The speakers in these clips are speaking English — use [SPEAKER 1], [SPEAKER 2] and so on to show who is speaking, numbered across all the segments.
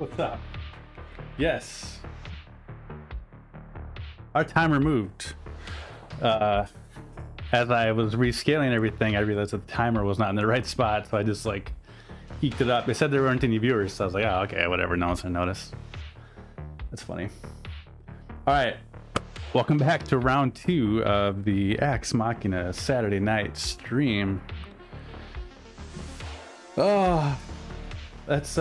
[SPEAKER 1] What's up? Yes. Our timer moved. As I was rescaling everything, I realized that the timer was not in the right spot, so I just like eked it up. They said there weren't any viewers, so I was like, oh, okay, whatever, no one's gonna notice. That's funny. All right, welcome back to round 2 of the Axe Machina Saturday night stream. Oh, that's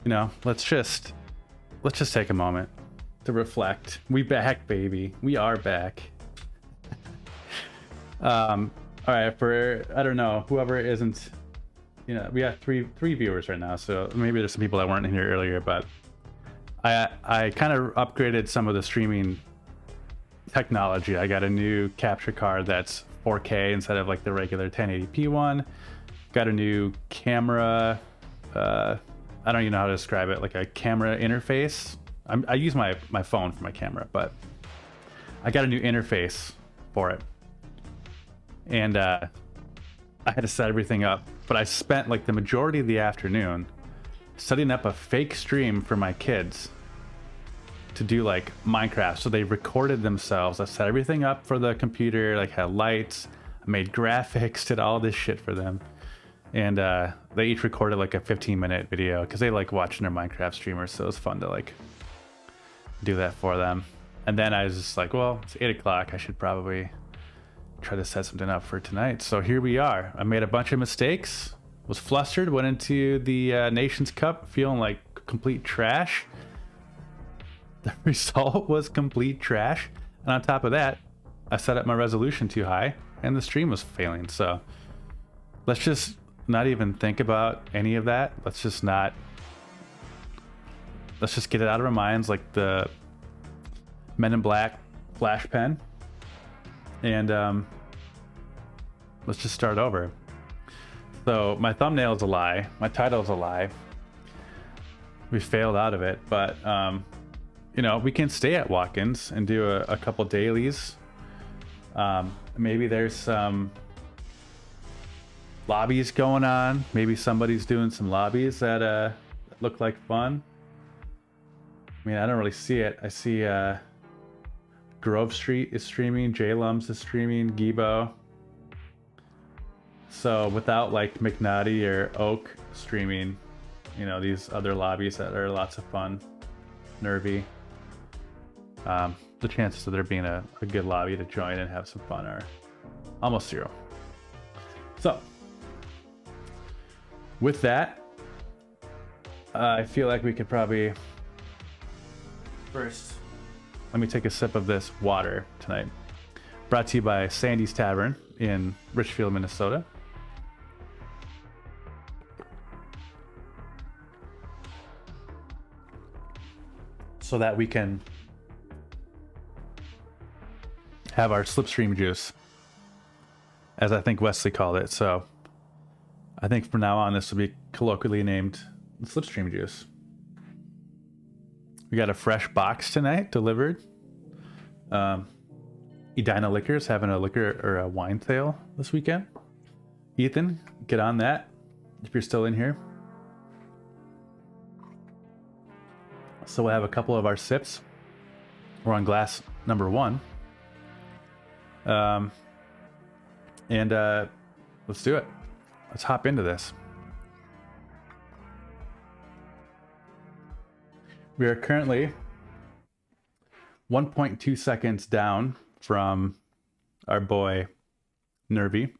[SPEAKER 1] you know, let's just take a moment to reflect. We back, baby. We are back. All right, for I don't know, whoever isn't, you know, we have three viewers right now, so maybe there's some people that weren't in here earlier, but I kind of upgraded some of the streaming technology. I got a new capture card that's 4K instead of like the regular 1080p one. Got a new camera. I don't even know how to describe it, like a camera interface. I use my phone for my camera, but I got a new interface for it. And I had to set everything up, but I spent like the majority of the afternoon setting up a fake stream for my kids to do like Minecraft. So they recorded themselves. I set everything up for the computer, like had lights, I made graphics, did all this shit for them. And they each recorded like a 15-minute video because they like watching their Minecraft streamers, so it was fun to like do that for them. And then I was just like, well, it's 8 o'clock, I should probably try to set something up for tonight. So here we are. I made a bunch of mistakes, was flustered, went into the Nations Cup feeling like complete trash. The result was complete trash, and on top of that, I set up my resolution too high and the stream was failing. So let's just not even think about any of that. Let's just get it out of our minds, like the Men in Black flash pen, and let's just start over. So my thumbnail is a lie, my title is a lie, we failed out of it, but you know, we can stay at Watkins and do a couple dailies. Maybe there's some lobbies going on. Maybe somebody's doing some lobbies that look like fun. I mean, I don't really see it. I see Grove Street is streaming, J-Lums is streaming, Gibo. So without like McNaughty or Oak streaming, you know, these other lobbies that are lots of fun, nervy, the chances of there being a good lobby to join and have some fun are almost zero. So with that, I feel like we could probably first, let me take a sip of this water tonight. Brought to you by Sandy's Tavern in Richfield, Minnesota. So that we can have our slipstream juice, as I think Wesley called it. So I think from now on, this will be colloquially named slipstream juice. We got a fresh box tonight delivered. Edina Liquors having a liquor or a wine sale this weekend. Ethan, get on that if you're still in here. So we'll have a couple of our sips. We're on glass number 1. And let's do it. Let's hop into this. We are currently 1.2 seconds down from our boy Nervy.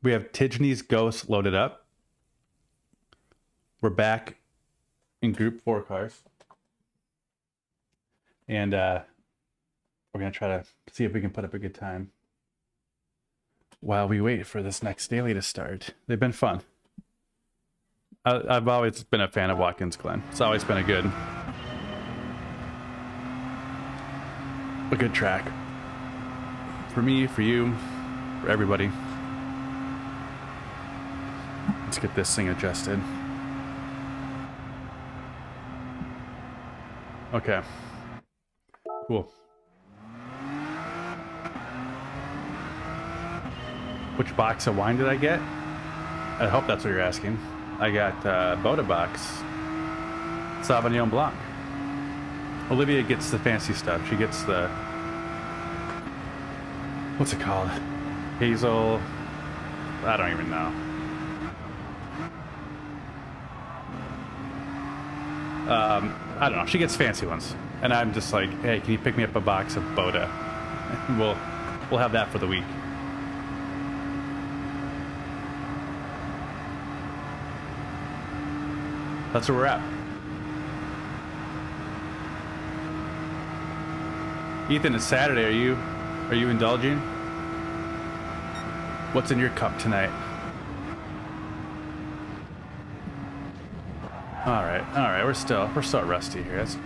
[SPEAKER 1] We have Tidney's Ghost loaded up. We're back in Group 4 cars. And we're going to try to see if we can put up a good time while we wait for this next daily to start. They've been fun. I've always been a fan of Watkins Glen. It's always been a good track. For me, for you, for everybody. Let's get this thing adjusted. Okay. Cool. Which box of wine did I get? I hope that's what you're asking. I got Boda box Sauvignon Blanc. Olivia gets the fancy stuff. She gets the, what's it called? Hazel. I don't even know. I don't know. She gets fancy ones, and I'm just like, hey, can you pick me up a box of Boda? And we'll have that for the week. That's where we're at. Ethan, it's Saturday. Are you indulging? What's in your cup tonight? All right. We're still rusty here. That's okay.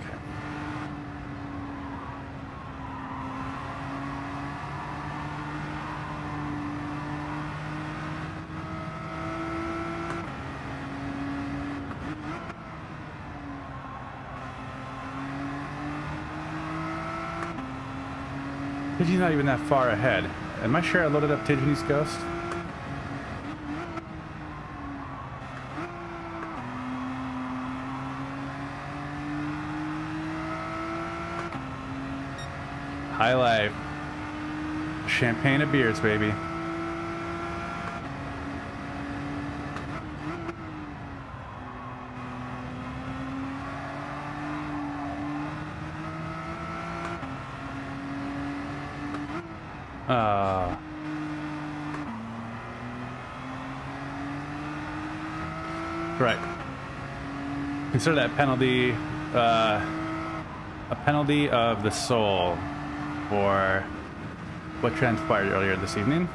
[SPEAKER 1] Tidgey's not even that far ahead. Am I sure I loaded up Tidgey's Ghost? High life. Champagne of beers, baby. Right. Consider that penalty a penalty of the soul for what transpired earlier this evening.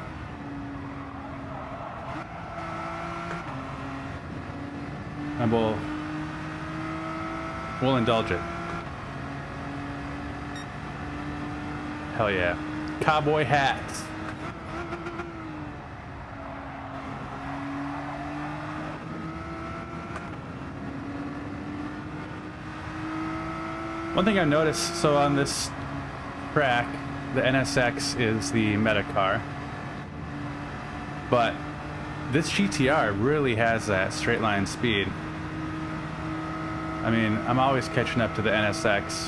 [SPEAKER 1] And we'll indulge it. Hell yeah. Cowboy hats. One thing I've noticed, so on this track, the NSX is the meta car, but this GTR really has that straight line speed. I mean, I'm always catching up to the NSX.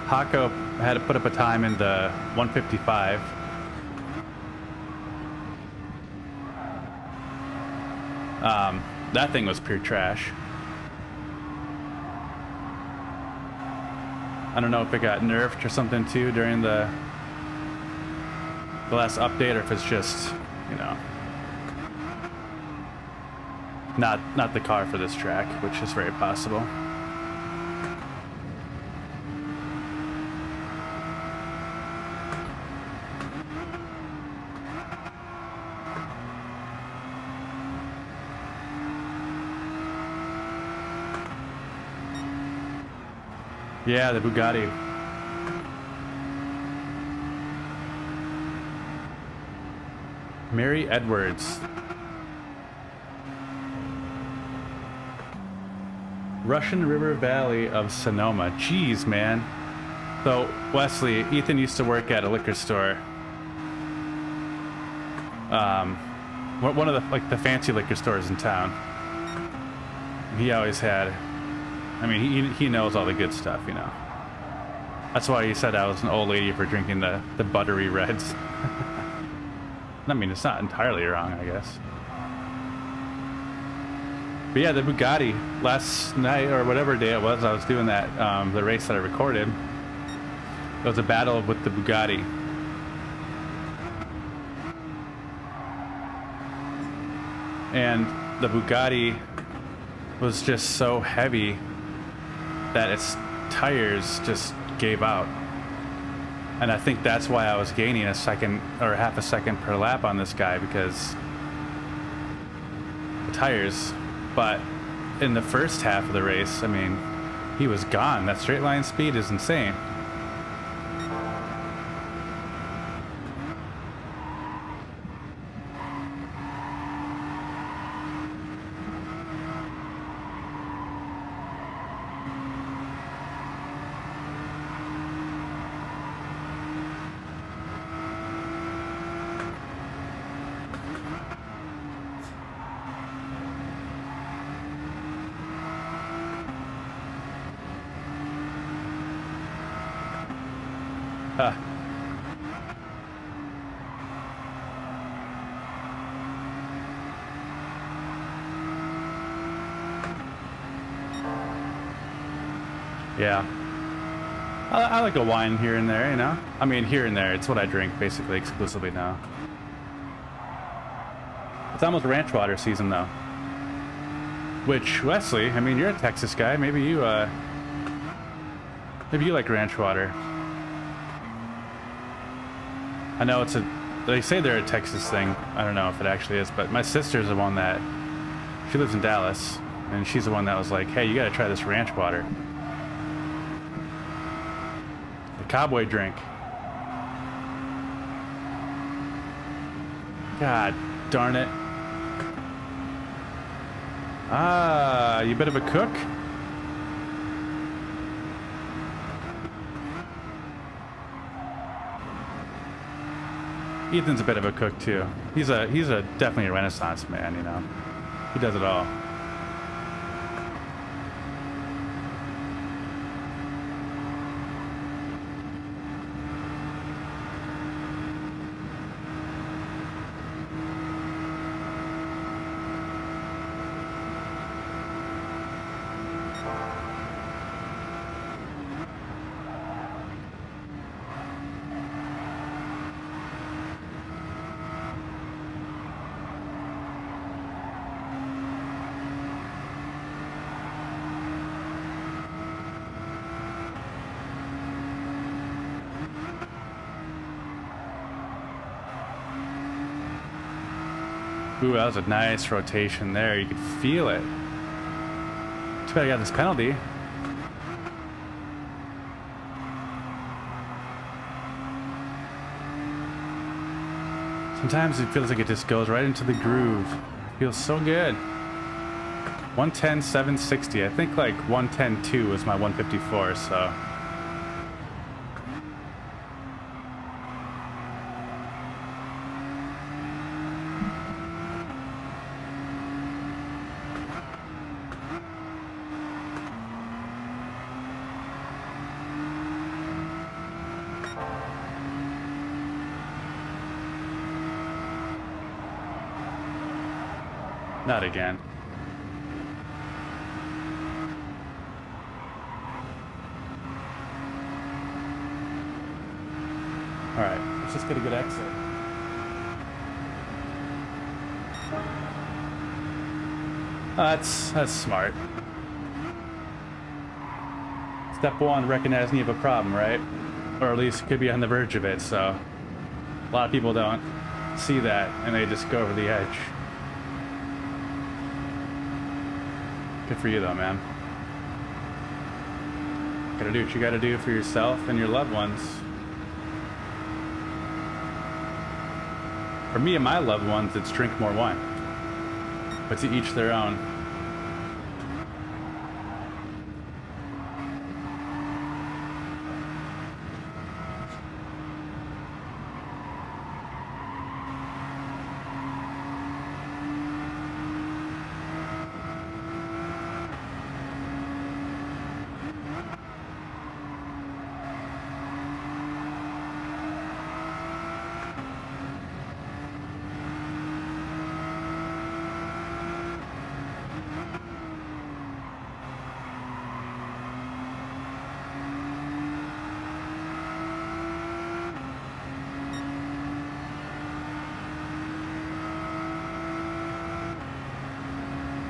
[SPEAKER 1] Hako had to put up a time in the 155. That thing was pure trash. I don't know if it got nerfed or something too during the last update, or if it's just, you know, not the car for this track, which is very possible. Yeah, the Bugatti. Mary Edwards. Russian River Valley of Sonoma. Jeez, man. So, Wesley, Ethan used to work at a liquor store. One of the fancy liquor stores in town. He always had, I mean, he knows all the good stuff, you know. That's why he said I was an old lady for drinking the buttery reds. I mean, it's not entirely wrong, I guess. But yeah, the Bugatti, last night, or whatever day it was, I was doing that, the race that I recorded. It was a battle with the Bugatti. And the Bugatti was just so heavy that its tires just gave out. And I think that's why I was gaining a second or half a second per lap on this guy, because the tires. But in the first half of the race, I mean, he was gone. That straight line speed is insane. Yeah. I like a wine here and there, you know? I mean, here and there. It's what I drink, basically, exclusively now. It's almost ranch water season, though. Which, Wesley, I mean, you're a Texas guy. Maybe you like ranch water. I know it's a... They say they're a Texas thing. I don't know if it actually is, but my sister's the one that... She lives in Dallas, and she's the one that was like, hey, you gotta try this ranch water. Cowboy drink. God darn it. Ah, you bit of a cook? Ethan's a bit of a cook too. He's definitely a Renaissance man, you know. He does it all. Ooh, that was a nice rotation there. You could feel it. Too bad I got this penalty. Sometimes it feels like it just goes right into the groove. It feels so good. 110.760. I think like 110.2 was my 154, so... Not again. All right, let's just get a good exit. That's smart. Step one, recognizing you have a problem, right? Or at least could be on the verge of it, so a lot of people don't see that and they just go over the edge. Good for you though, man. Gotta do what you gotta do for yourself and your loved ones. For me and my loved ones, it's drink more wine. But to each their own.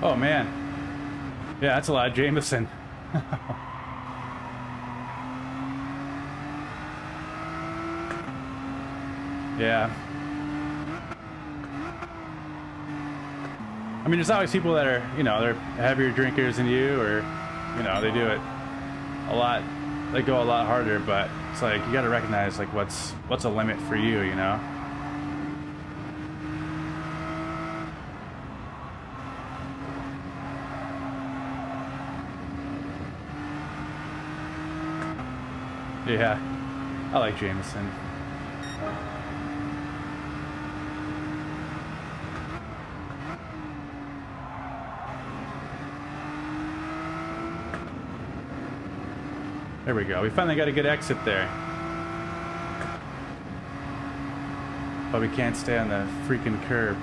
[SPEAKER 1] Oh man. Yeah, that's a lot of Jameson. Yeah. I mean, there's always people that are, you know, they're heavier drinkers than you, or, you know, they do it a lot, they go a lot harder, but it's like, you gotta recognize, like, what's a limit for you, you know? Yeah, I like Jameson. There we go. We finally got a good exit there. but we can't stay on the freaking curb.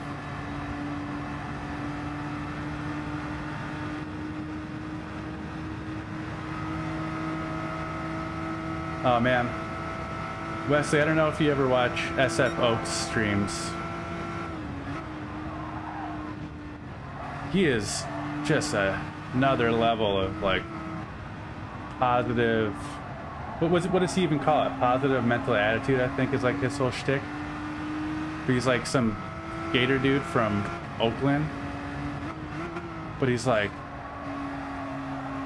[SPEAKER 1] Oh man, Wesley, I don't know if you ever watch SF Oaks streams. He is just another level of like positive. What does he even call it? Positive mental attitude, I think, is like his whole shtick. He's like some skater dude from Oakland, but he's like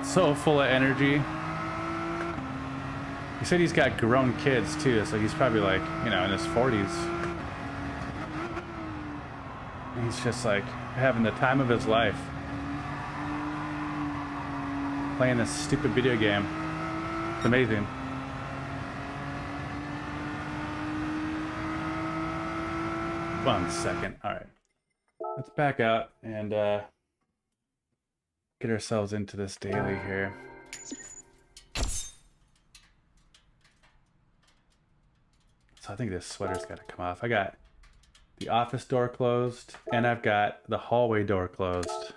[SPEAKER 1] so full of energy. He said he's got grown kids too, so he's probably like, you know, in his 40s. And he's just like having the time of his life playing this stupid video game. It's amazing. One second. All right, let's back out and get ourselves into this daily here. So I think this sweater's got to come off. I got the office door closed and I've got the hallway door closed.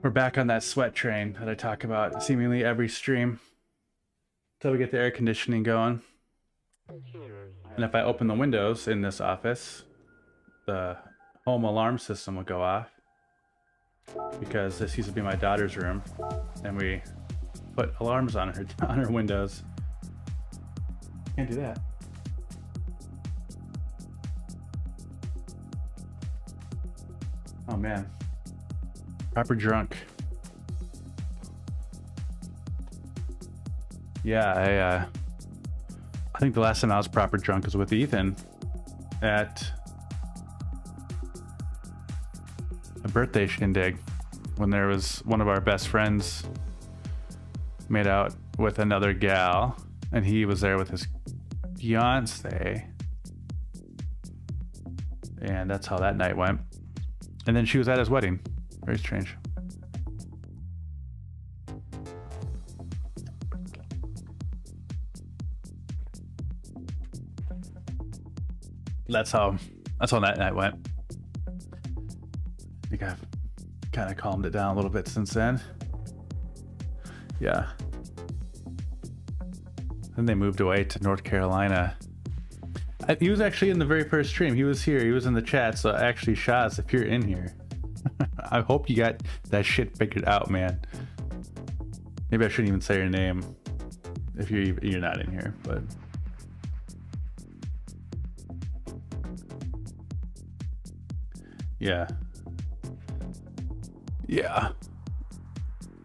[SPEAKER 1] We're back on that sweat train that I talk about seemingly every stream until we get the air conditioning going. And if I open the windows in this office, the home alarm system will go off because this used to be my daughter's room and we put alarms on her windows. Can't do that. Oh man. Proper drunk. Yeah, I think the last time I was proper drunk was with Ethan at a birthday shindig when there was one of our best friends made out with another gal and he was there with his fiance, and that's how that night went. And then she was at his wedding. Very strange. That's how that night went. I think I've kind of calmed it down a little bit since then. Yeah. Then they moved away to North Carolina. He was actually in the very first stream. He was here. He was in the chat. So actually, Shaz, if you're in here, I hope you got that shit figured out, man. Maybe I shouldn't even say your name if you're not in here, but yeah.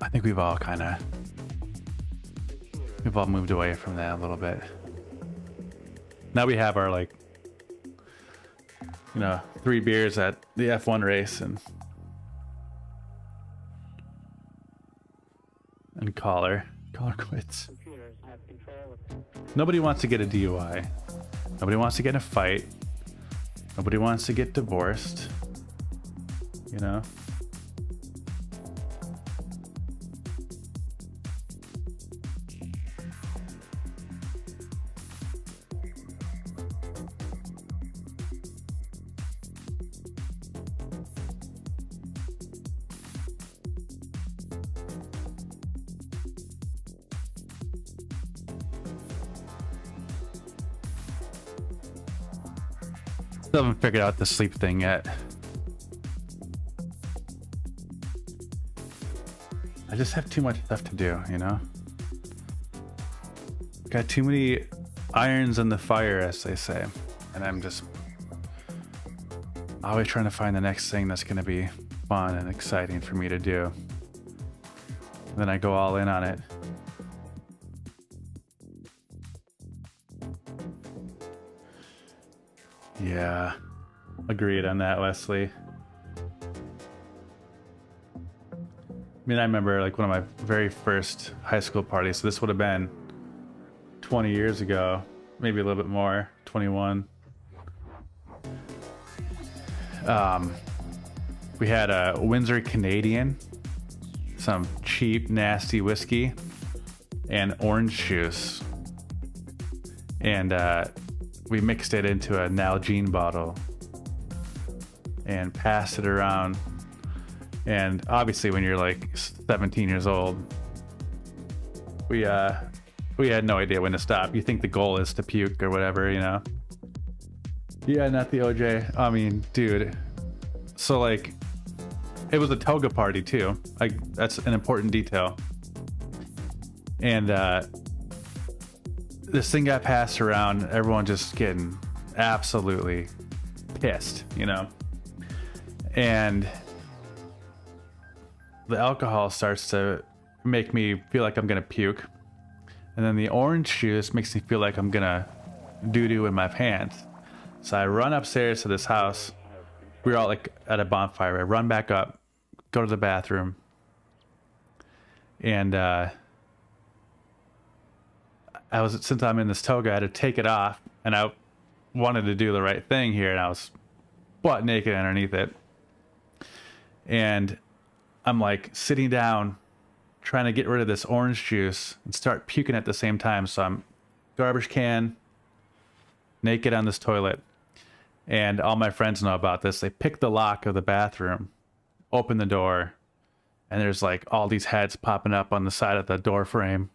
[SPEAKER 1] I think we've all moved away from that a little bit. Now we have our, like, you know, 3 beers at the F1 race and caller quits. Nobody wants to get a DUI. Nobody wants to get in a fight. Nobody wants to get divorced. You know? Still haven't figured out the sleep thing yet. I just have too much stuff to do, you know? Got too many irons in the fire, as they say. And I'm just always trying to find the next thing that's going to be fun and exciting for me to do. And then I go all in on it. Yeah, agreed on that, Wesley. I mean, I remember like one of my very first high school parties. So this would have been 20 years ago, maybe a little bit more, 21. We had a Windsor Canadian, some cheap, nasty whiskey, and orange juice. And we mixed it into a Nalgene bottle and passed it around. And obviously when you're like 17 years old, we had no idea when to stop. You think the goal is to puke or whatever, you know? Yeah, not the OJ. I mean, dude. So like, it was a toga party too. Like, that's an important detail. And this thing got passed around, everyone just getting absolutely pissed, you know? And the alcohol starts to make me feel like I'm gonna puke. And then the orange juice makes me feel like I'm gonna doo-doo in my pants. So I run upstairs to this house. We were all like at a bonfire. I run back up, go to the bathroom. And since I'm in this toga, I had to take it off, and I wanted to do the right thing here, and I was butt naked underneath it. And I'm like sitting down, trying to get rid of this orange juice and start puking at the same time. So I'm garbage can, naked on this toilet. And all my friends know about this. They pick the lock of the bathroom, open the door, and there's like all these heads popping up on the side of the door frame.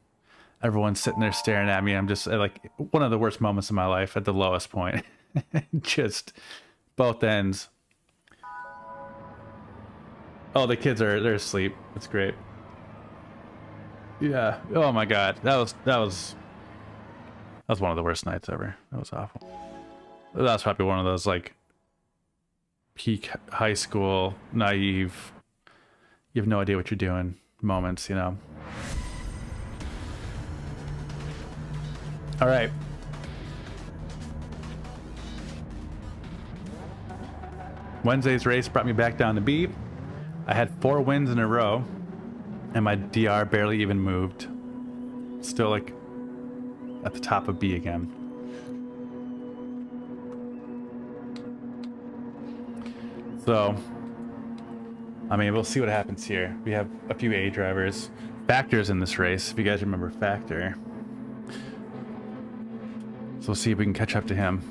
[SPEAKER 1] Everyone's sitting there staring at me. I'm just like, one of the worst moments of my life, at the lowest point. Just both ends. Oh, the kids they're asleep. It's great. Yeah. Oh my God. That was one of the worst nights ever. That was awful. That was probably one of those like peak high school naive, you have no idea what you're doing moments, you know. All right. Wednesday's race brought me back down to B. I had 4 wins in a row, and my DR barely even moved. Still like at the top of B again. So, I mean, we'll see what happens here. We have a few A drivers. Factor's in this race, if you guys remember Factor. So we'll see if we can catch up to him.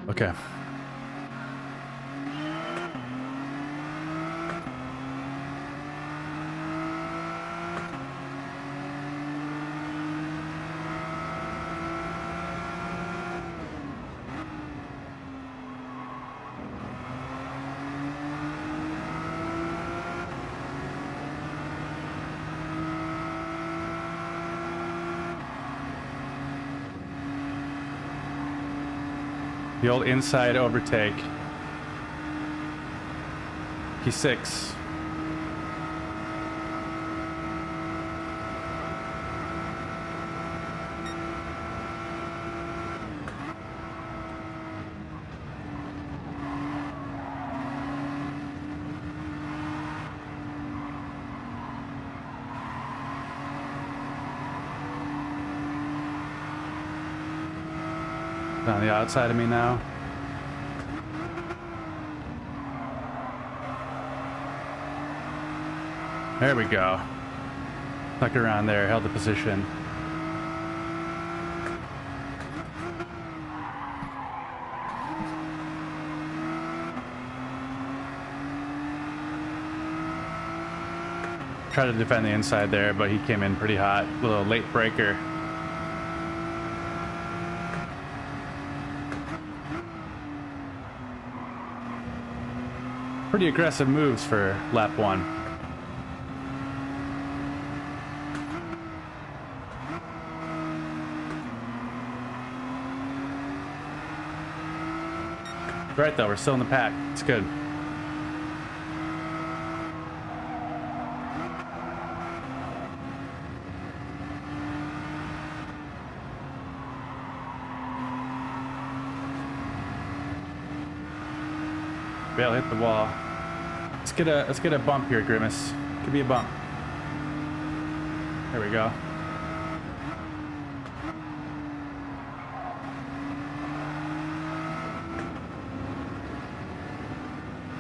[SPEAKER 1] Okay. The old inside overtake. P6. On the outside of me now. There we go. Stuck around there, held the position. Tried to defend the inside there, but he came in pretty hot. A little late breaker. Pretty aggressive moves for lap 1. Right though, we're still in the pack. It's good. Bale hit the wall. Let's get a bump here, Grimace. Could be a bump. There we go.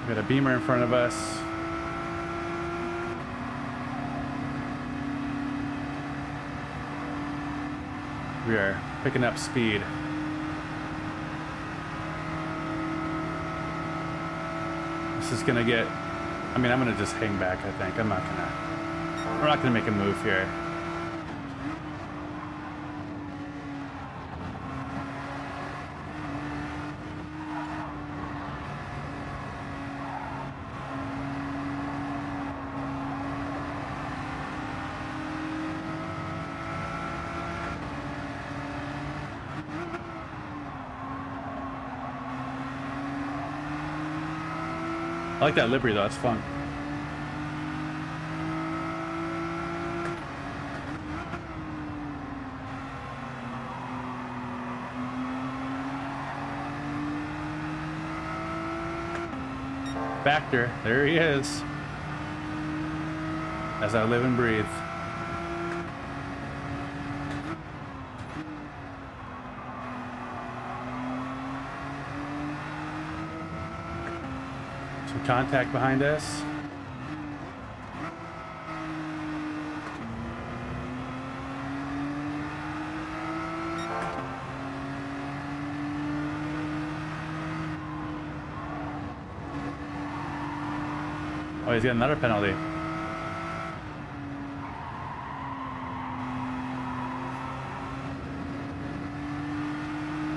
[SPEAKER 1] Got a Beamer in front of us. We are picking up speed. This is gonna get, I mean, I'm gonna just hang back, I think. We're not gonna make a move here. I like that livery though, it's fun. Factor, there he is. As I live and breathe. Some contact behind us. Oh, he's got another penalty.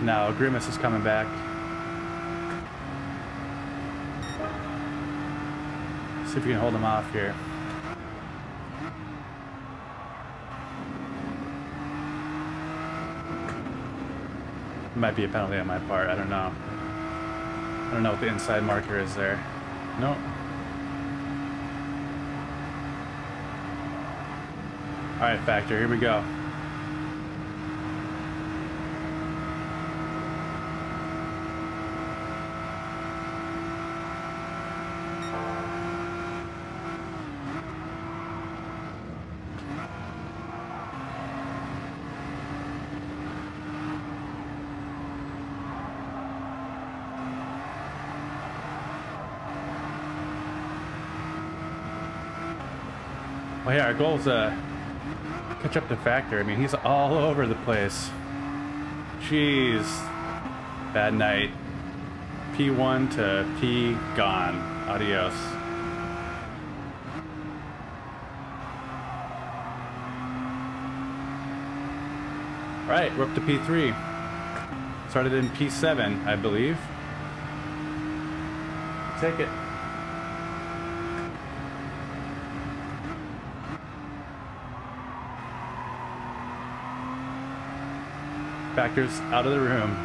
[SPEAKER 1] Now Grimace is coming back. See if we can hold him off here. Might be a penalty on my part, I don't know. I don't know what the inside marker is there. Nope. Alright, Factor, here we go. Well, yeah, our goal is catch up to Factor. I mean, he's all over the place. Jeez. Bad night. P1 to P gone. Adios. Alright, we're up to P3. Started in P7, I believe. Take it. Factor's out of the room.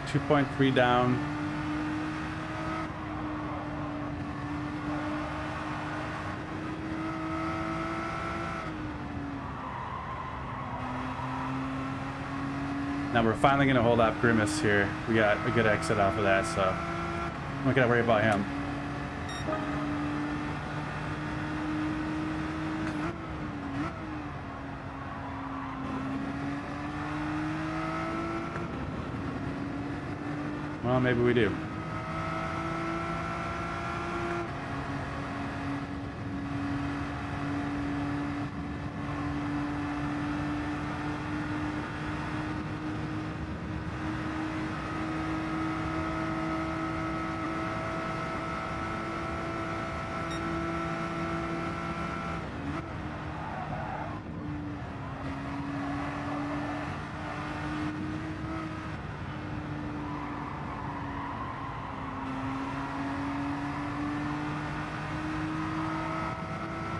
[SPEAKER 1] .3 down. Now we're finally going to hold up Grimace here. We got a good exit off of that, so I'm not gonna worry about him. Well, maybe we do.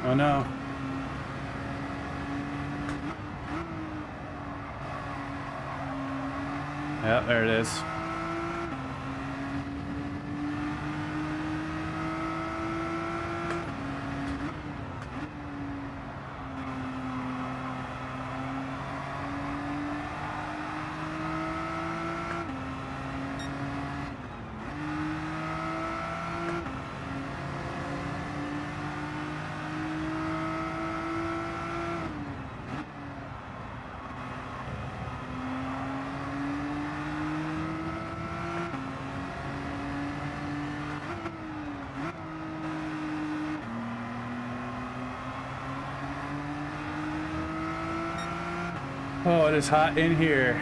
[SPEAKER 1] Oh no. Yep, there it is. Oh, it is hot in here.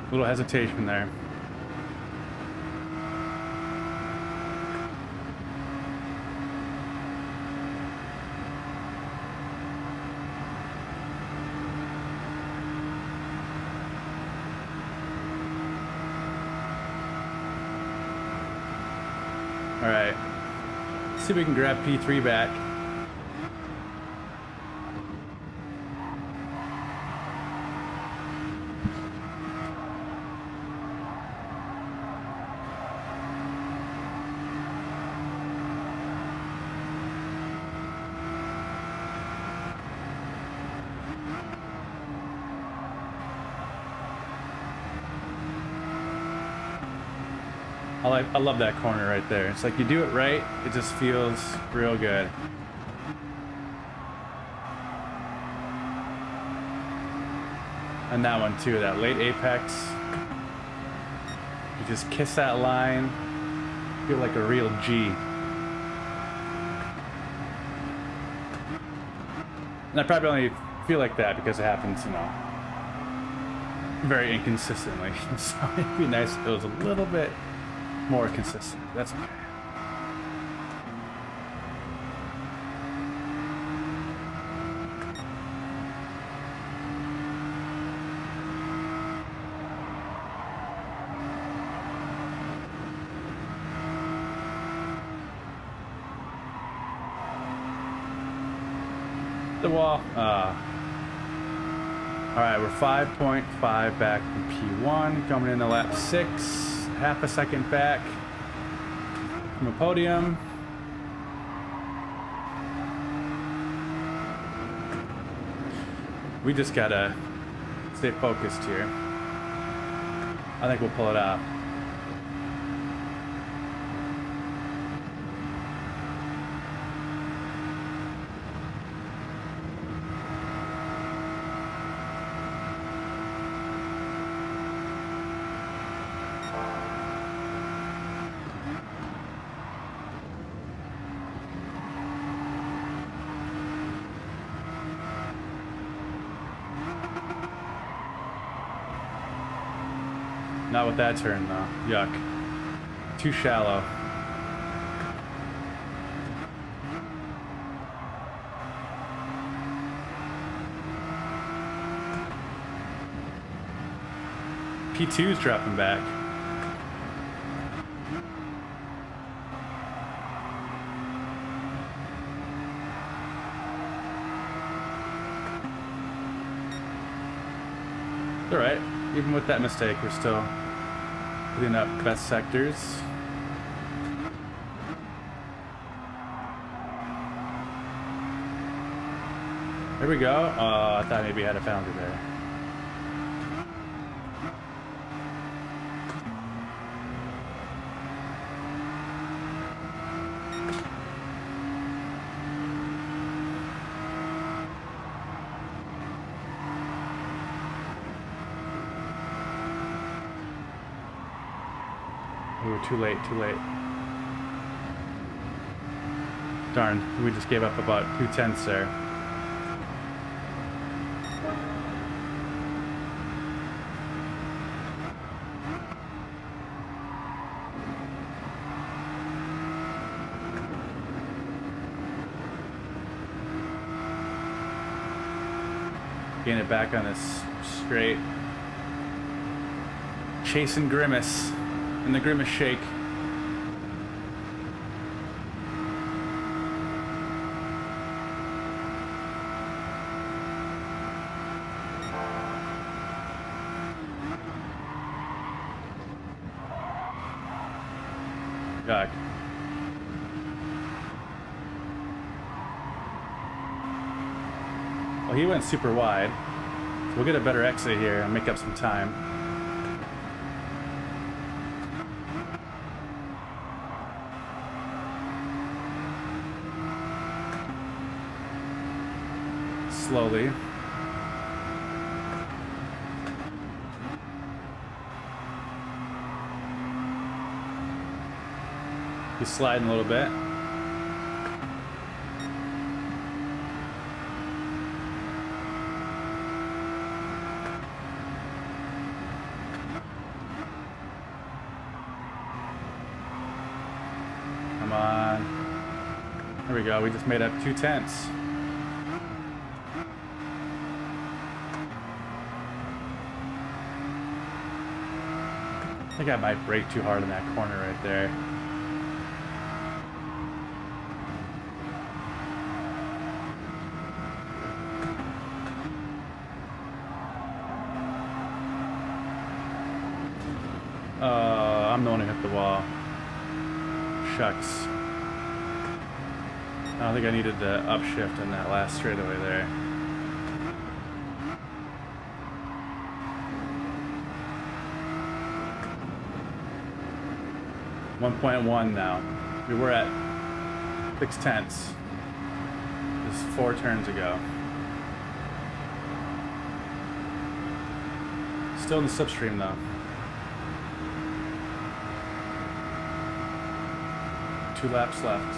[SPEAKER 1] A little hesitation there. All right, let's see if we can grab P3 back. I love that corner right there. It's like you do it right, it just feels real good. And that one too, that late apex. You just kiss that line, feel like a real G. And I probably only feel like that because it happens, you know, very inconsistently. So it'd be nice if it was a little bit more consistent. That's okay. The wall. All right, we're 5.5 back from P1, coming into lap 6. Half a second back from a podium. We just gotta stay focused here. I think we'll pull it out. Not with that turn though. Yuck. Too shallow. P2's dropping back. It's all right. Even with that mistake, we're still putting up best sectors. There we go. I thought maybe I had a founder there. Ooh, too late, too late. Darn, we just gave up about 2/10 there. Getting it back on this straight. Chasing Grimace in the Grimace shake. God. Well, he went super wide. So we'll get a better exit here and make up some time. slowly. He's sliding a little bit. Come on. There we go. We just made up 2 tenths. I think I might brake too hard in that corner right there. I'm the one who hit the wall. Shucks. I don't think I needed the upshift in that last straightaway there. .1 now. We were at 6 tenths just 4 turns ago. Still in the slipstream though. 2 laps left.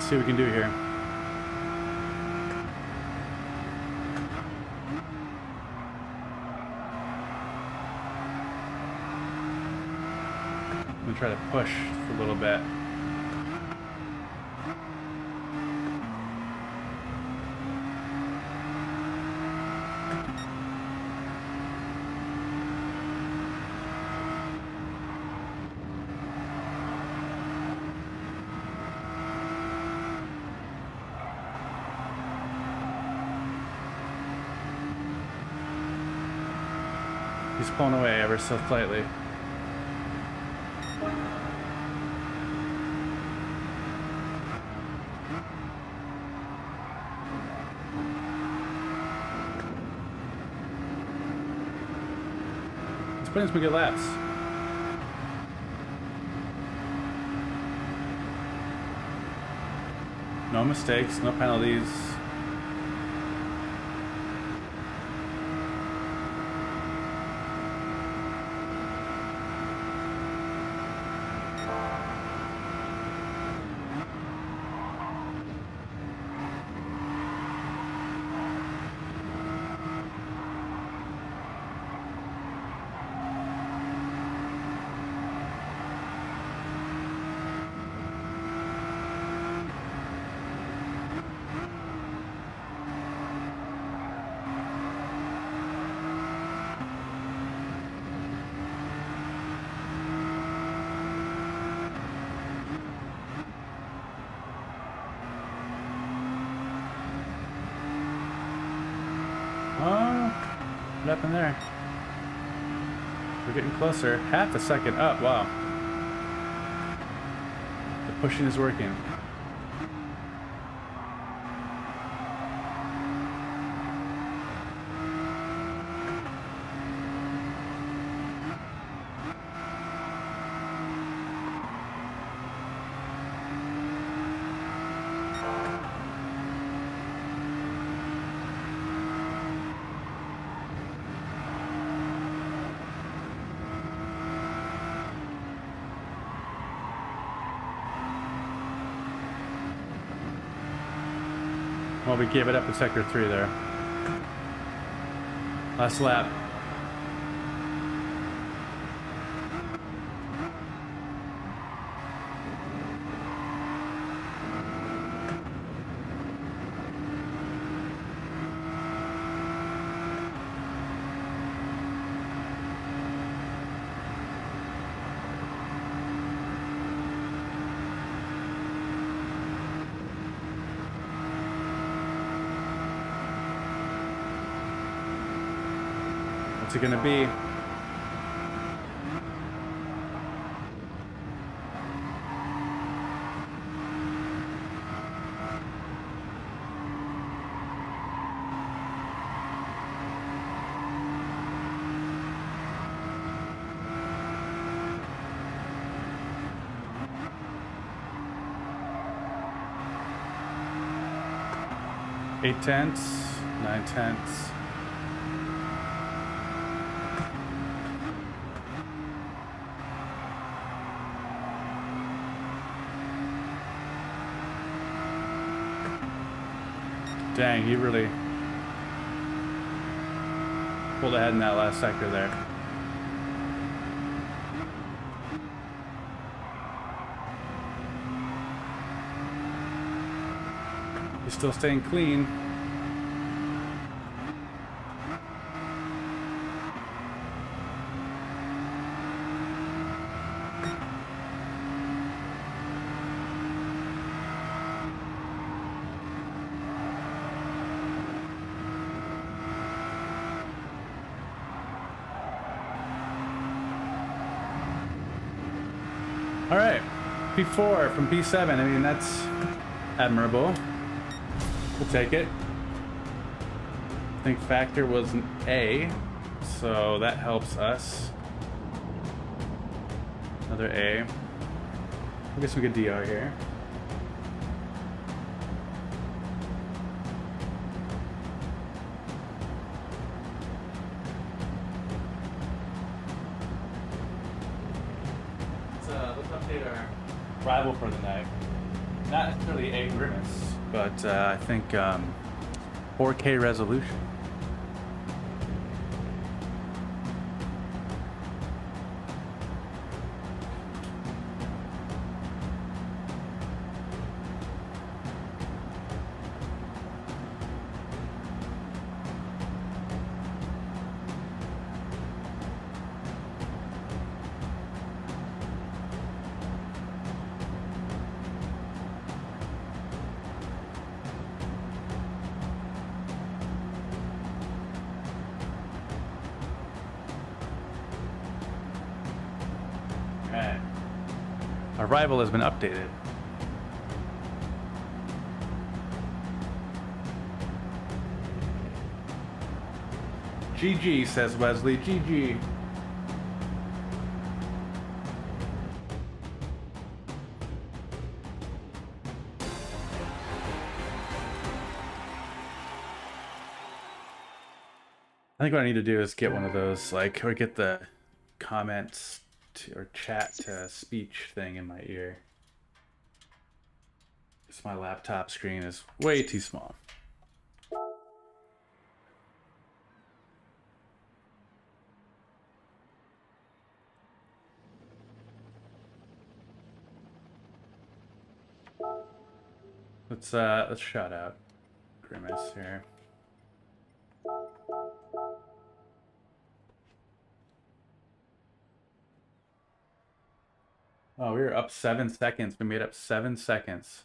[SPEAKER 1] Let's see what we can do here. I'm gonna try to push for a little bit. He's pulling away ever so slightly. He's putting some good laps. No mistakes, no penalties. What happened there? We're getting closer. Half a second up. Wow. The pushing is working. Well, we gave it up in sector 3 there. Last lap. What's it gonna be? Eight tenths, 9 tenths. Dang, you really pulled ahead in that last sector there. You're still staying clean. All right, P4 from P7. I mean, that's admirable. We'll take it. I think factor was an A, so that helps us. Another A. We'll get some good DR here. Let's update our rival for the night. Not necessarily a grimace, but I think 4K resolution. Our rival has been updated. GG, says Wesley. GG. I think what I need to do is get one of those, like, or get the comments or chat to speech thing in my ear. Because my laptop screen is way too small. Let's shout out Grimace here. Oh, we were up 7 seconds. We made up 7 seconds.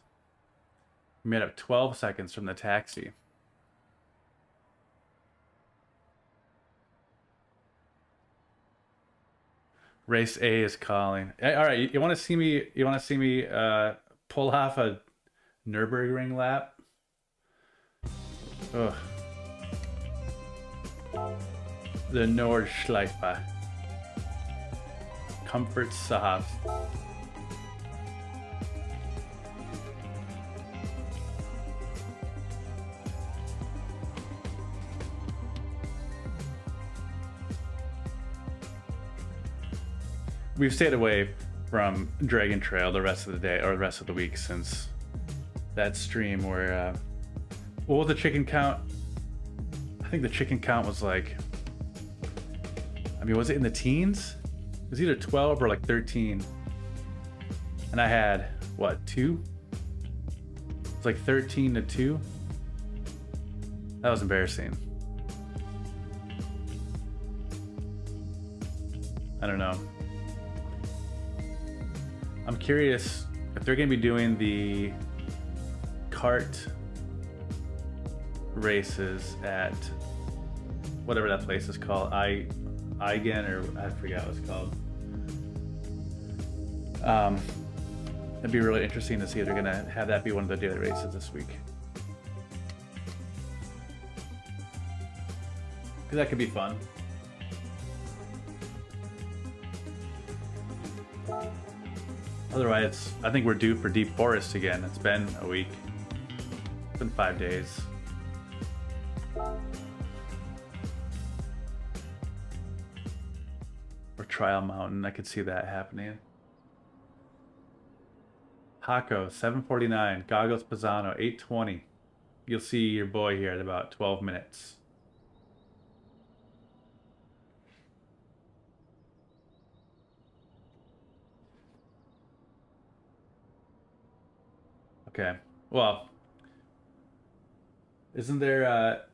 [SPEAKER 1] We made up 12 seconds from the taxi. Race A is calling. All right, you want to see me? You want to see me pull off a Nürburgring lap? Ugh. The Nordschleife. Comfort soft. We've stayed away from Dragon Trail the rest of the day, or the rest of the week, since that stream where what was the chicken count? I think the chicken count was like, I mean, was it in the teens? It was either 12 or like 13. And I had, what, 2? It's like 13 to 2. That was embarrassing. I don't know. I'm curious if they're going to be doing the kart races at whatever that place is called, Igen, or I forget what it's called. It'd be really interesting to see if they're gonna have that be one of the daily races this week. Because that could be fun. Otherwise, I think we're due for Deep Forest again. It's been a week. It's been 5 days. Or Trial Mountain. I could see that happening. Hako, 7:49. Goggles Pisano, 8:20. You'll see your boy here at about 12 minutes. Okay. Well, isn't there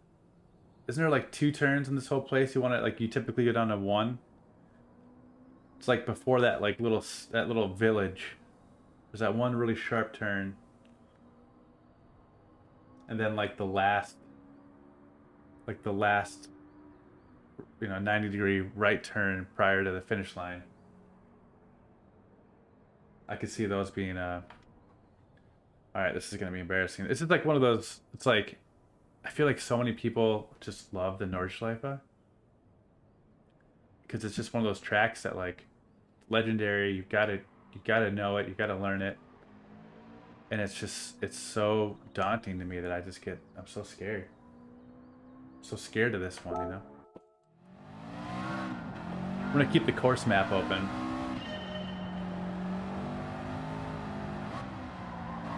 [SPEAKER 1] like 2 turns in this whole place? You want to, like, you typically go down to 1. It's like before that, like, that little village. There's that one really sharp turn. And then like the last 90-degree right turn prior to the finish line. I could see those being Alright, this is gonna be embarrassing. This is like one of those, it's like, I feel like so many people just love the Nordschleife. Because it's just one of those tracks that, like, legendary, you gotta know it, you gotta learn it. And it's so daunting to me that I'm so scared. I'm so scared of this one, you know? I'm gonna keep the course map open.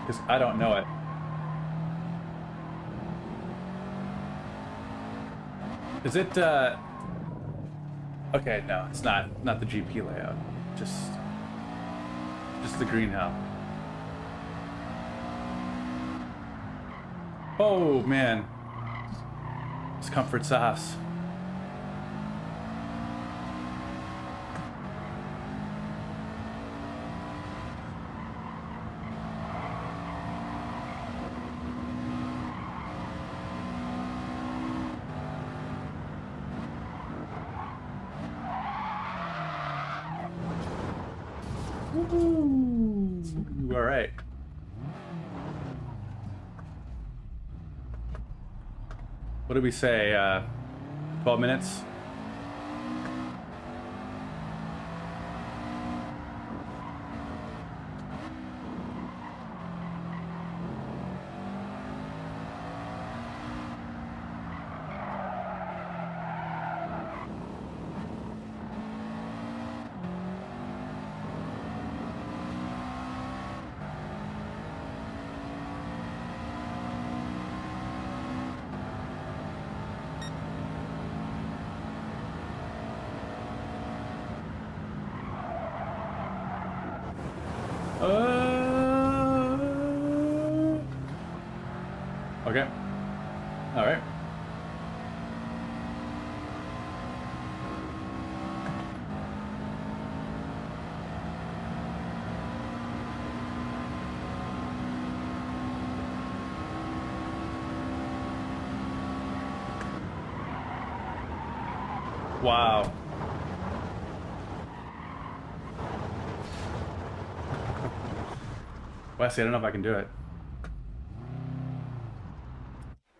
[SPEAKER 1] Because I don't know it. Is it, okay, no, it's not the GP layout. Just the greenhouse. Oh, man. It's comfort sauce. Ooh, all right. What did we say? 12 minutes? Okay. All right. Wow. Wesley, I don't know if I can do it.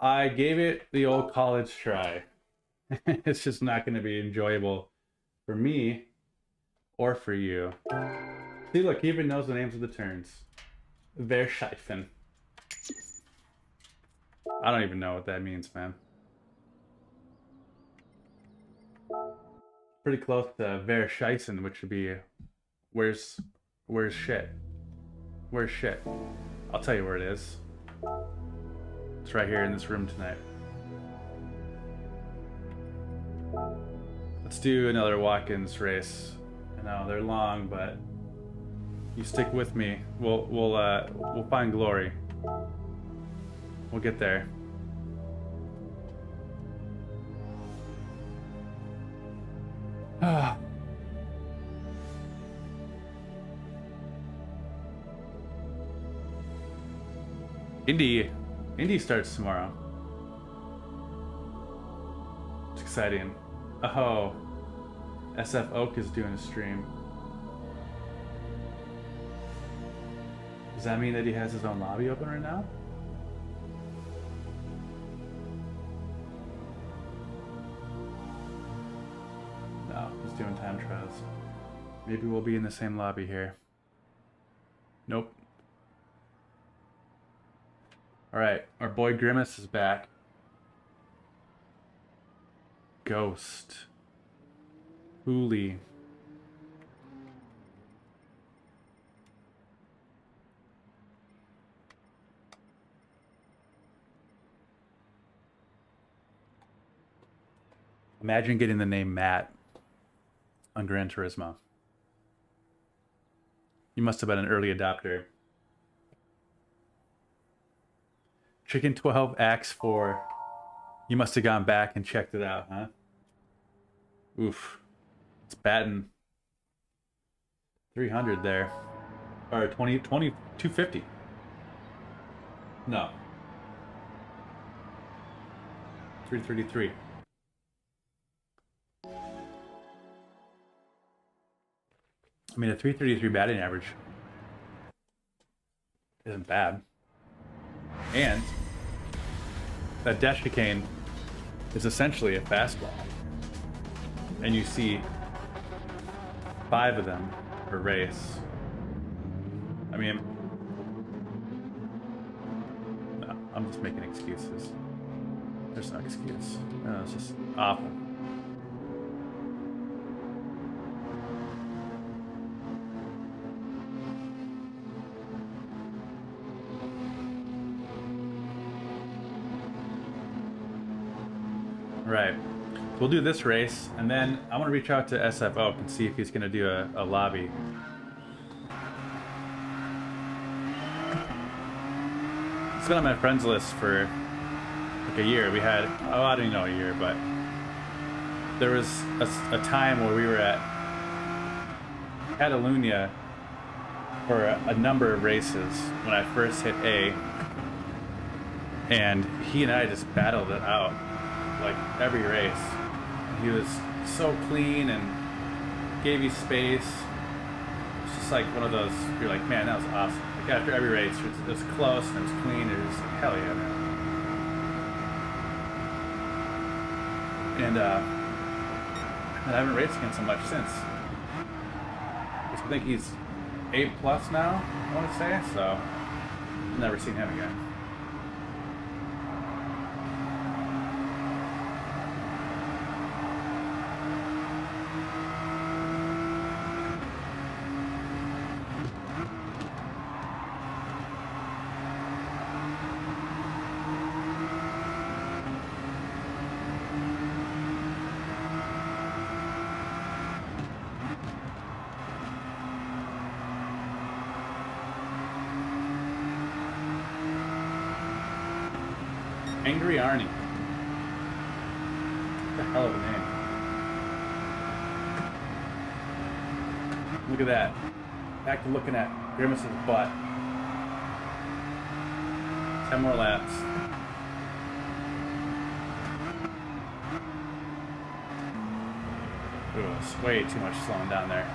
[SPEAKER 1] I gave it the old college try. It's just not going to be enjoyable for me or for you. See, look, he even knows the names of the turns. Verscheifen. I don't even know what that means, man. Pretty close to Verscheißen, which would be where's shit? Where's shit? I'll tell you where it is. It's right here in this room tonight. Let's do another Watkins race. I know they're long, but you stick with me. We'll find glory. We'll get there. Indy starts tomorrow. exciting. Oh, SF Oak is doing a stream. Does that mean that he has his own lobby open right now? No, he's doing time trials. Maybe we'll be in the same lobby here. Nope. Alright, our boy Grimace is back. Ghost. Hooli. Imagine getting the name Matt on Gran Turismo. You must have been an early adopter. Chicken 12 Axe 4. You must have gone back and checked it out, huh? Oof. It's batting 300 there. Or 250. No. 333. I mean, a 333 batting average isn't bad. And that dash chicane is essentially a fastball. And you see 5 of them per race. I mean, no, I'm just making excuses. There's no excuse. No, it's just awful. Right. We'll do this race, and then I want to reach out to SF Oak and see if he's going to do a lobby. He's been on my friends list for like a year. We had, oh, I don't even know a year, but there was a time where we were at Catalunya for a number of races when I first hit A, and he and I just battled it out like every race. He was so clean and gave you space. It's just like one of those, you're like, man, that was awesome. Like after every race, it was close and it was clean. It was like, hell yeah, man. And I haven't raced against him much since. I think he's A+ now, I want to say, so I've never seen him again. Angry Arnie. What the hell of a name. Look at that. Back to looking at Grimace's butt. 10 more laps. Ooh, it's way too much slowing down there.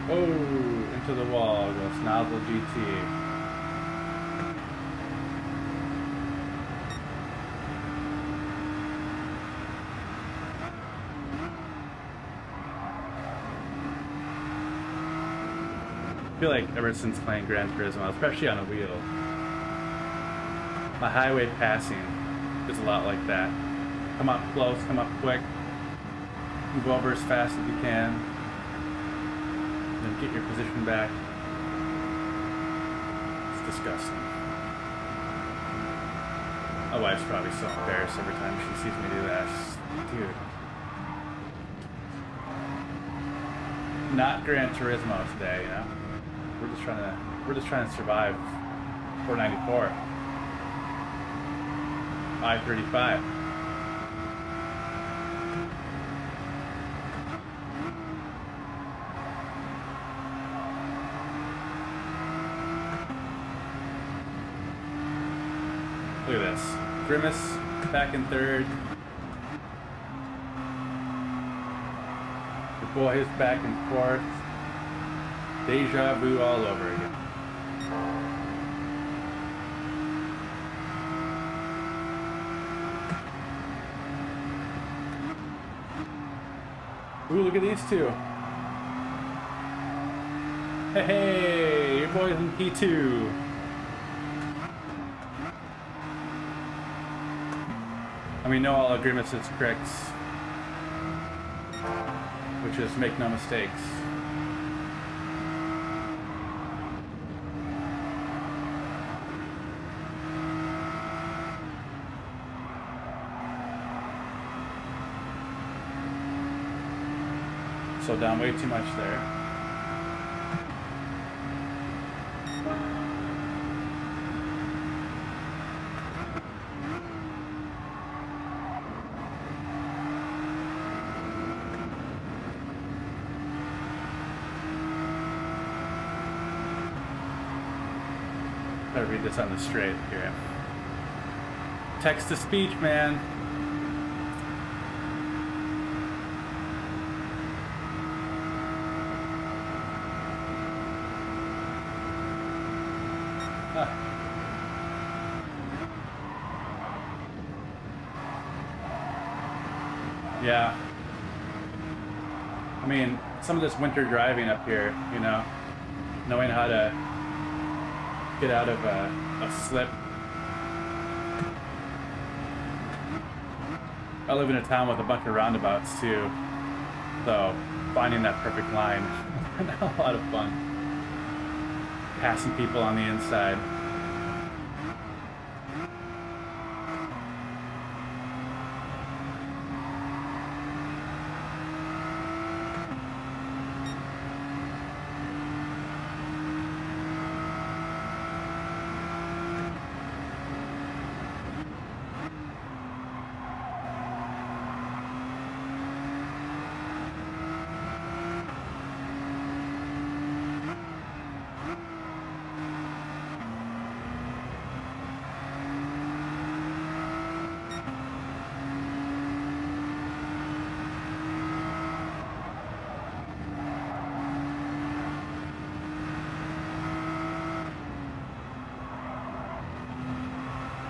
[SPEAKER 1] Oh, into the wall goes Nozzle GT. I feel like ever since playing Gran Turismo, especially on a wheel, my highway passing is a lot like that. Come up close, come up quick, you go over as fast as you can. Get your position back. It's disgusting. My wife's probably so embarrassed every time she sees me do that. Just, dude. Not Gran Turismo today, you know? We're just trying to survive 494. I-35. Look at this. Grimace back in third. The boys back in fourth. Deja vu all over again. Ooh, look at these two. Hey, your boys in P2. And we know all of Grimace's tricks, which is make no mistakes. Slowed down way too much there. Gotta read this on the straight here. Text to speech, man. Yeah. I mean, some of this winter driving up here, you know, knowing how to get out of a slip. I live in a town with a bunch of roundabouts too, so finding that perfect line is a lot of fun. Passing people on the inside.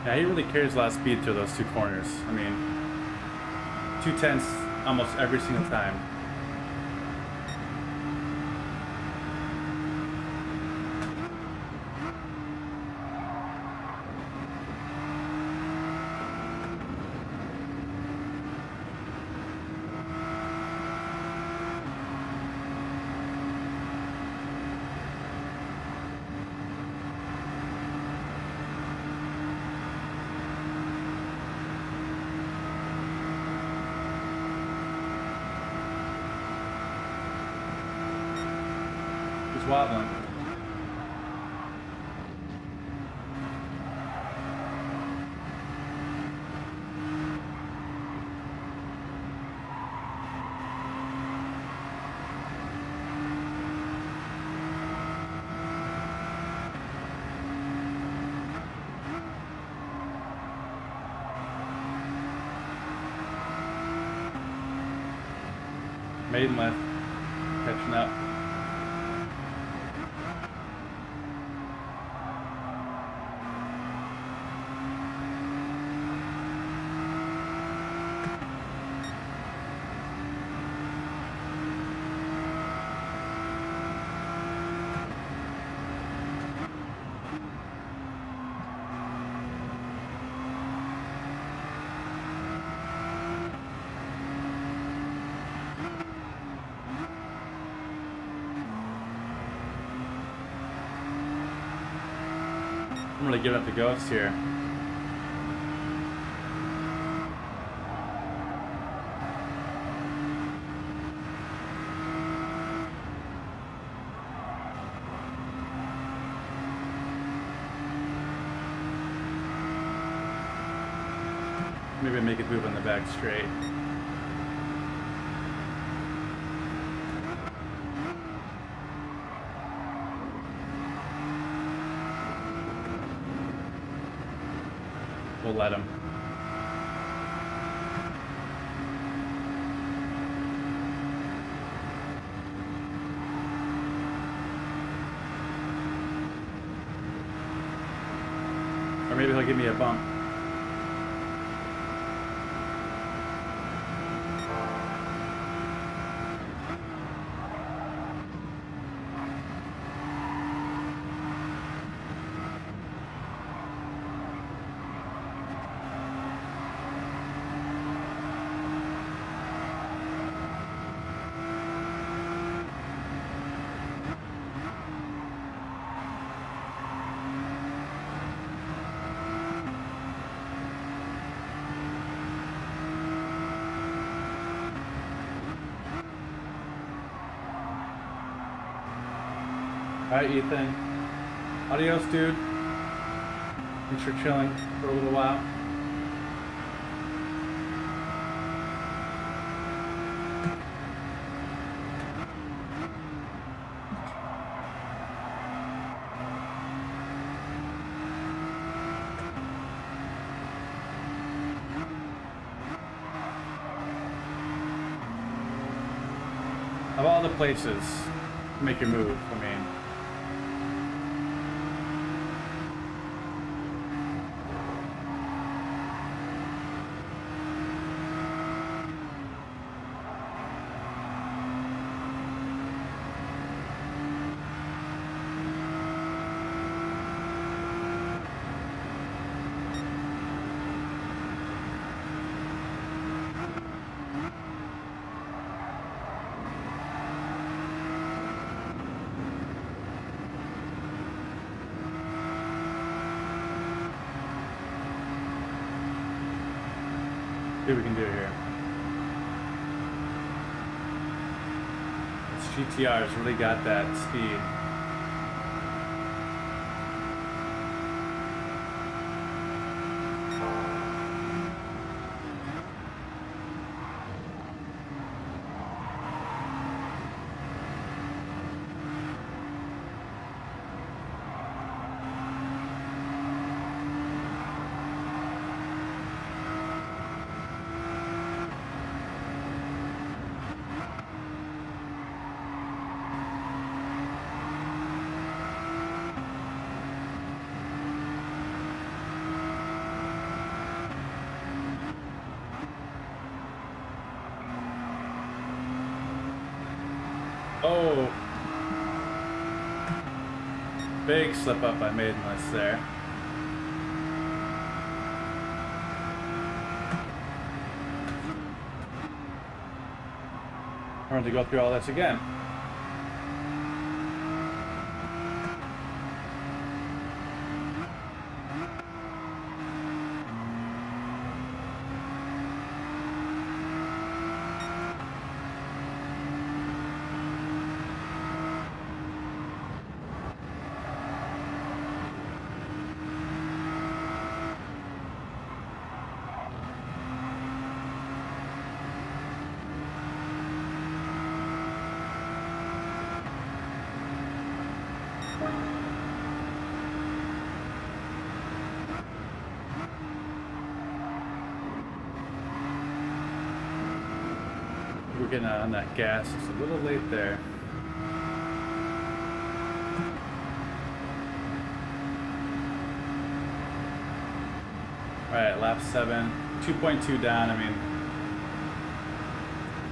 [SPEAKER 1] Yeah, he really carries a lot of speed through those two corners. I mean, 2/10 almost every single time. Wobbling. Maiden left, catching up. I'm really giving up the ghost here. Maybe make it move on the back straight. let him. Or maybe he'll give me a bump. Alright, Ethan. Adios, dude. Thanks for chilling for a little while. Of all the places to make your move, I mean. See what we can do here. This GTR's really got that speed. Oh, big slip up I made in this there. I want to go through all this again. We're getting on that gas. It's a little late there. Alright, lap 7. 2.2 down. I mean,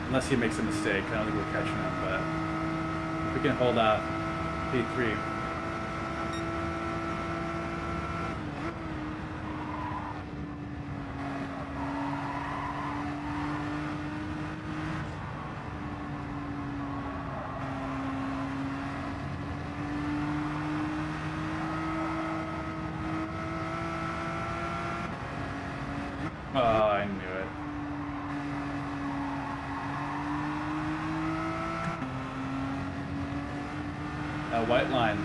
[SPEAKER 1] unless he makes a mistake, I don't think we're catching him, but if we can hold out P3. Oh, I knew it. That white line.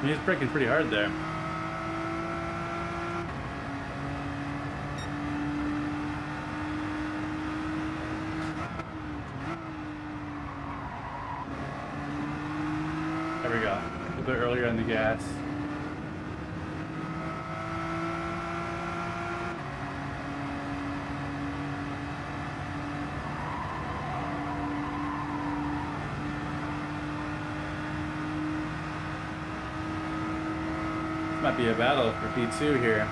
[SPEAKER 1] He's braking pretty hard there. There we go. A little bit earlier on the gas. Might be a battle for P2 here.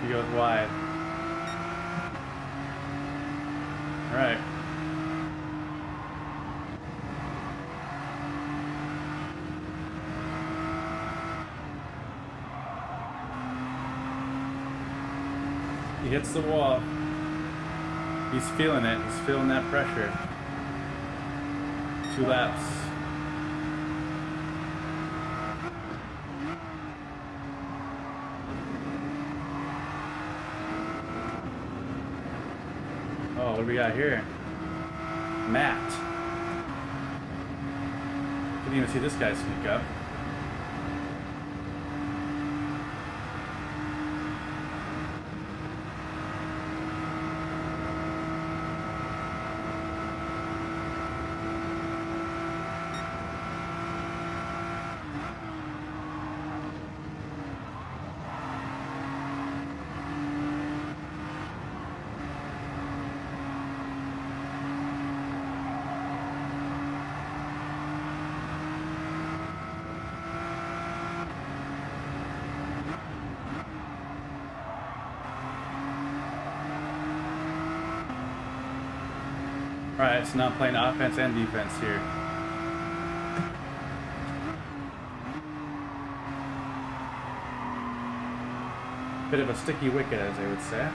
[SPEAKER 1] He goes wide. All right. He hits the wall. He's feeling it. He's feeling that pressure. 2 laps. Oh, what do we got here? Matt. Didn't even see this guy sneak up. Alright, so now I'm playing offense and defense here. Bit of a sticky wicket, as they would say.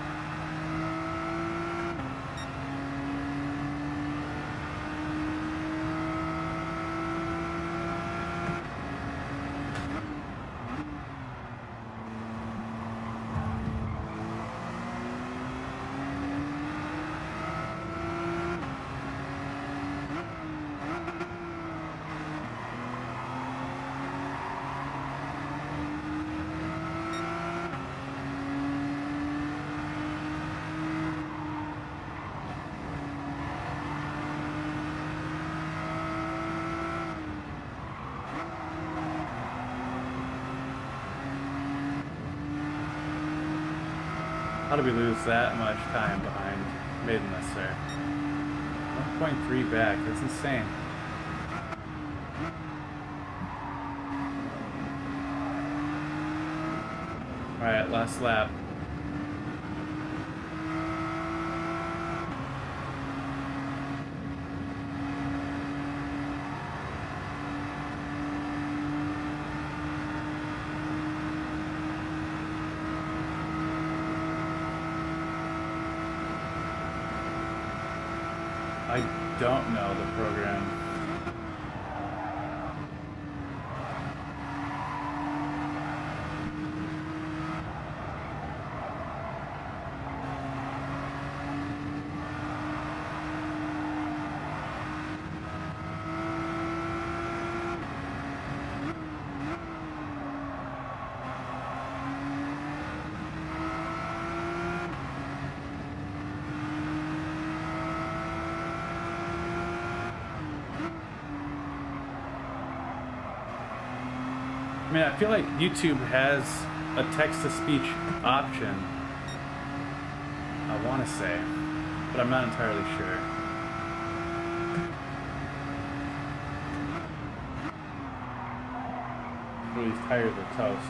[SPEAKER 1] How did we lose that much time behind Midness there? 1.3 back, that's insane. Alright, last lap. I don't know the program. I mean, I feel like YouTube has a text-to-speech option, I want to say, but I'm not entirely sure. These tires are toast.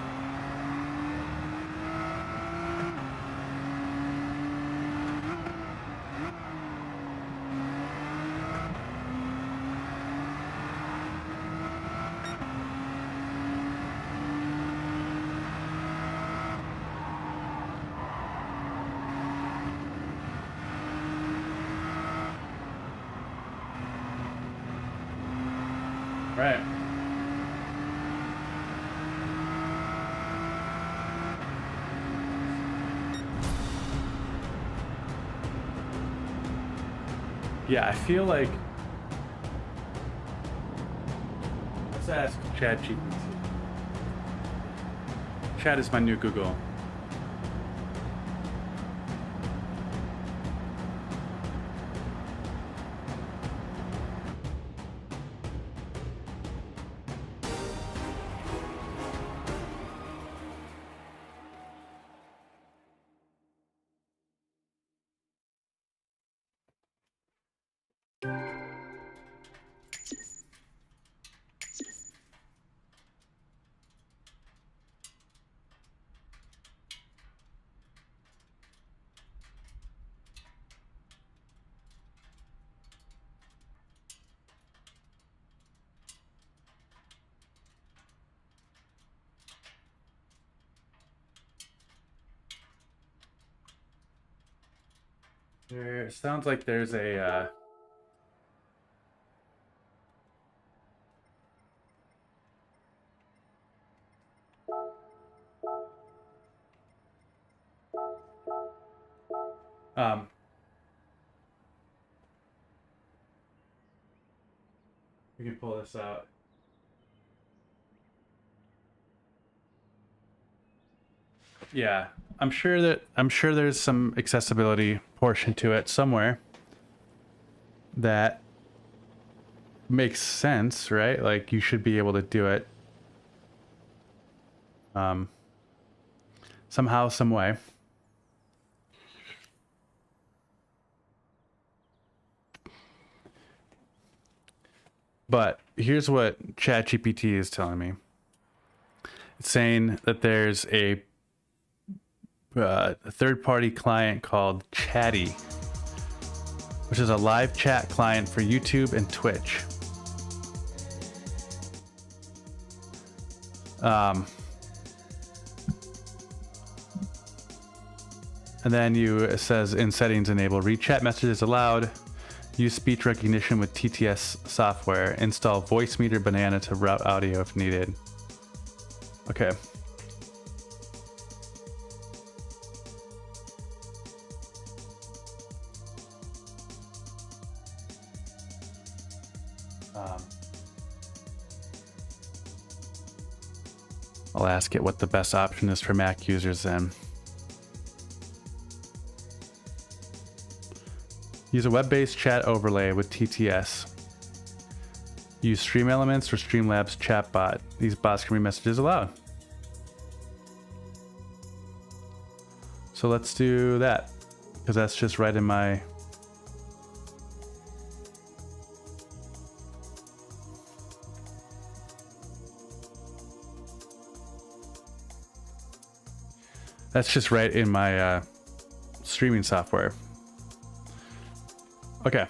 [SPEAKER 1] Right. Yeah, I feel like let's ask ChatGPT. Chat is my new Google. There sounds like there's a um we can pull this out. Yeah, I'm sure there's some accessibility portion to it somewhere that makes sense, right? Like you should be able to do it somehow, some way. But here's what ChatGPT is telling me. It's saying that there's a third-party client called Chatty, which is a live chat client for YouTube and Twitch. And then it says in settings, enable read chat messages aloud, use speech recognition with TTS software, install voice meter banana to route audio if needed. Okay. I'll ask it what the best option is for Mac users then. Use a web-based chat overlay with TTS. Use Stream Elements or Streamlabs chatbot. These bots can read messages aloud. So let's do that, because that's just right in my... That's just right in my streaming software. Okay.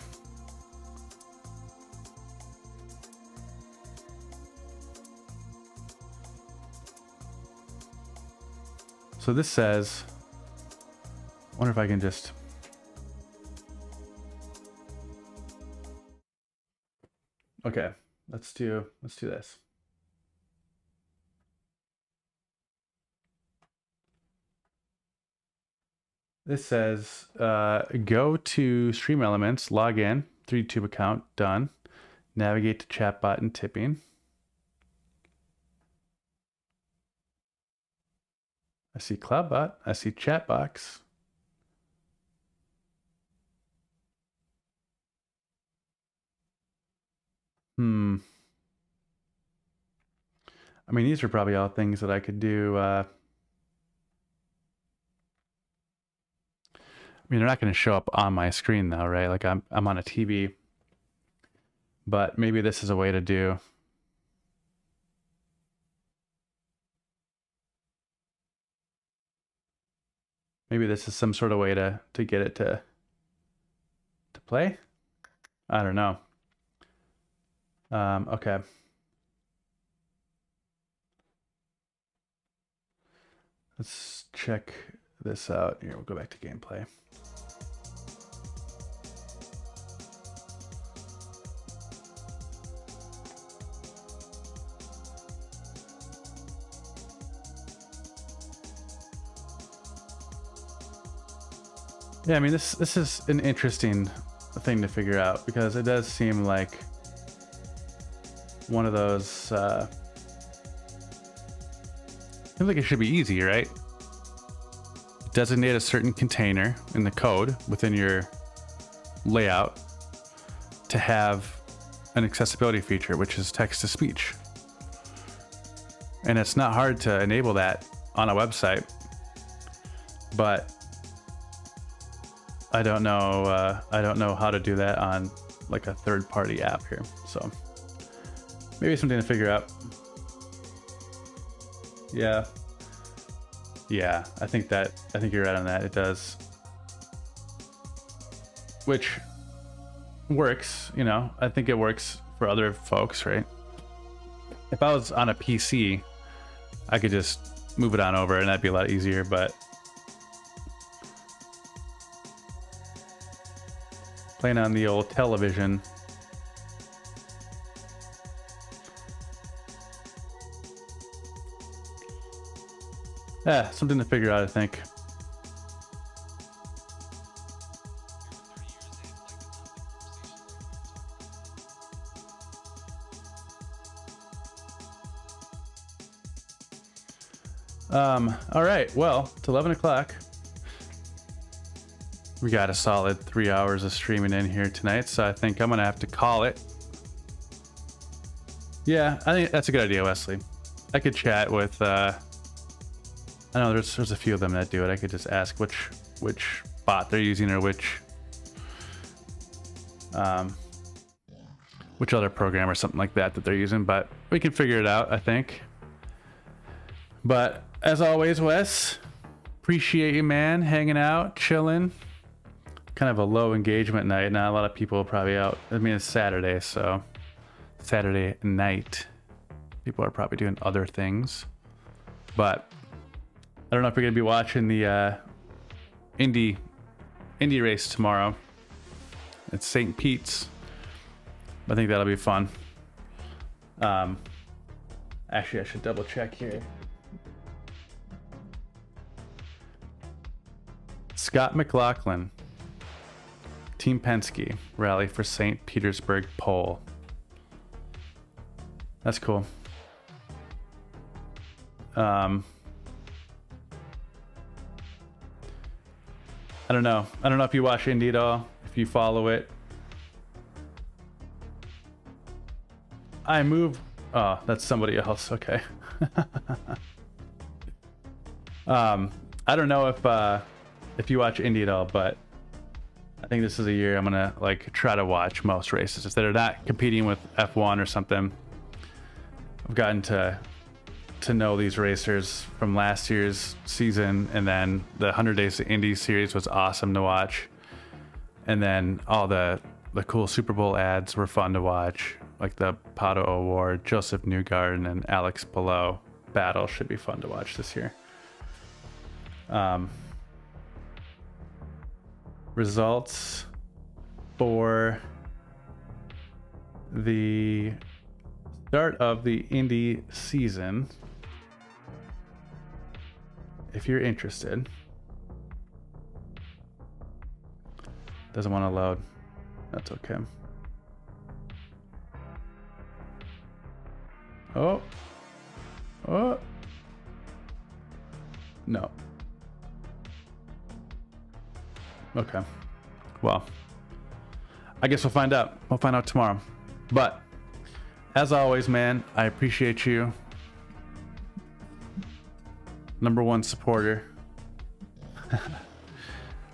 [SPEAKER 1] So this says, I wonder if I can just... Okay, let's do this. This says, go to Stream Elements, log in, 3YouTube account, done. Navigate to chatbot and tipping. I see CloudBot. I see Chatbox. I'm I mean, these are probably all things that I could do. I mean, they're not going to show up on my screen though, right? Like I'm on a TV, but maybe this is a way to do. Maybe this is some sort of way to get it to play. I don't know. Okay. Let's check this out. Here, we'll go back to gameplay. Yeah, I mean, this is an interesting thing to figure out because it does seem like one of those seems like it should be easy, right? Designate a certain container in the code within your layout to have an accessibility feature, which is text to speech. And it's not hard to enable that on a website, but I don't know how to do that on like a third-party app here. So maybe something to figure out. Yeah, I think you're right on that. It does, which works. You know, I think it works for other folks, right? If I was on a PC, I could just move it on over, and that'd be a lot easier. But playing on the old television, yeah, something to figure out, I think. All right, well, it's 11 o'clock. We got a solid 3 hours of streaming in here tonight, so I think I'm gonna have to call it. Yeah, I think that's a good idea, Wesley. I could chat with, I know there's a few of them that do it. I could just ask which bot they're using or which other program or something like that they're using, but we can figure it out, I think. But as always, Wes, appreciate you, man, hanging out, chilling. Kind of a low engagement night. Not a lot of people probably out. I mean, it's Saturday, so Saturday night. People are probably doing other things. But I don't know if we're gonna be watching the Indy race tomorrow. It's St. Pete's. I think that'll be fun. Actually, I should double check here. Scott McLaughlin, Team Penske, rally for St. Petersburg pole. That's cool. I don't know. I don't know if you watch Indy at all, if you follow it. Oh, that's somebody else. Okay. I don't know if you watch Indy at all, but I think this is a year I'm gonna like try to watch most races. If they're not competing with F1 or something, I've gotten to know these racers from last year's season, and then the 100 Days to Indy series was awesome to watch, and then all the cool Super Bowl ads were fun to watch, like the Pato Award, Joseph Newgarden and Alex Palou battle should be fun to watch this year. Results for the start of the Indy season, if you're interested. Doesn't want to load. That's okay. Oh. No. Okay. Well, I guess we'll find out. We'll find out tomorrow. But as always, man, I appreciate you. #1 supporter.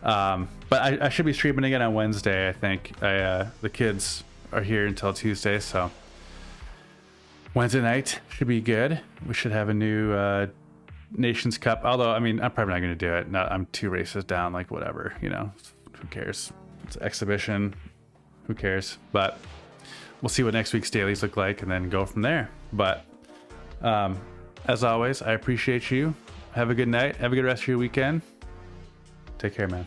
[SPEAKER 1] But I should be streaming again on Wednesday. I think the kids are here until Tuesday, so Wednesday night should be good. We should have a new Nations Cup. Although, I mean, I'm probably not going to do it. No, I'm 2 races down. Like, whatever, you know, who cares? It's an exhibition. Who cares? But we'll see what next week's dailies look like and then go from there. But as always, I appreciate you. Have a good night. Have a good rest of your weekend. Take care, man.